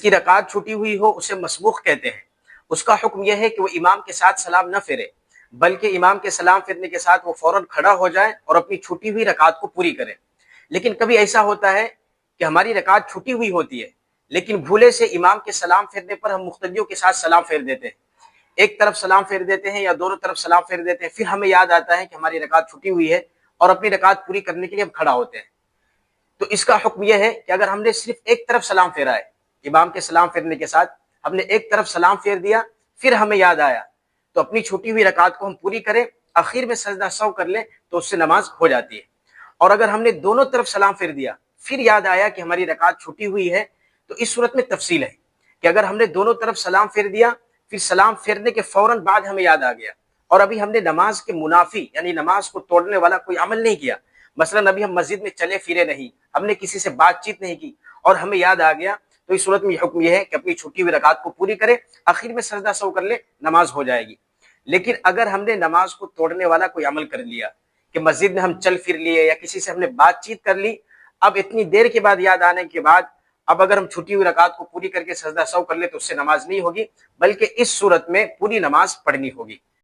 کی رکعت چھٹی ہوئی ہو اسے مسبوق کہتے ہیں۔ اس کا حکم یہ ہے کہ وہ امام کے ساتھ سلام نہ پھیرے، بلکہ امام کے سلام پھیرنے کے ساتھ وہ فوراً کھڑا ہو جائے اور اپنی چھٹی ہوئی رکعت کو پوری کرے۔ لیکن کبھی ایسا ہوتا ہے کہ ہماری رکعت چھٹی ہوئی ہوتی ہے، لیکن بھولے سے امام کے سلام پھیرنے پر ہم مقتدیوں کے ساتھ سلام پھیر دیتے ہیں، ایک طرف سلام پھیر دیتے ہیں یا دونوں طرف سلام پھیر دیتے ہیں، پھر ہمیں یاد آتا ہے کہ ہماری رکعت چھٹی ہوئی ہے اور اپنی رکعت پوری کرنے کے لیے ہم کھڑا ہوتے ہیں۔ تو اس کا حکم یہ ہے کہ اگر ہم نے صرف ایک طرف سلام پھیرا ہے، امام کے سلام پھیرنے کے ساتھ ہم نے ایک طرف سلام پھیر دیا، پھر ہمیں یاد آیا تو اپنی چھوٹی ہوئی رکعت کو ہم پوری کریں، آخر میں سجدہ سہو کر لیں تو اس سے نماز ہو جاتی ہے۔ اور اگر ہم نے دونوں طرف سلام پھیر دیا پھر یاد آیا کہ ہماری رکعت چھٹی ہوئی ہے، تو اس صورت میں تفصیل ہے کہ اگر ہم نے دونوں طرف سلام پھیر دیا، پھر سلام پھیرنے کے فوراً بعد ہمیں یاد آ گیا اور ابھی ہم نے نماز کے منافی یعنی نماز کو توڑنے والا کوئی عمل نہیں کیا، مثلا ابھی ہم مسجد میں چلے پھرے نہیں، ہم نے کسی سے بات چیت نہیں کی اور ہمیں یاد آ گیا، تو اس صورت میں یہ حکم یہ ہے کہ اپنی چھٹی ہوئی رکعت کو پوری کرے، آخر میں سجدہ سہو کر لے، نماز ہو جائے گی۔ لیکن اگر ہم نے نماز کو توڑنے والا کوئی عمل کر لیا کہ مسجد میں ہم چل پھر لیے یا کسی سے ہم نے بات چیت کر لی، اب اتنی دیر کے بعد یاد آنے کے بعد اب اگر ہم چھٹی ہوئی رکعت کو پوری کر کے سجدہ سہو کر لے تو اس سے نماز نہیں ہوگی، بلکہ اس صورت میں پوری نماز پڑھنی ہوگی۔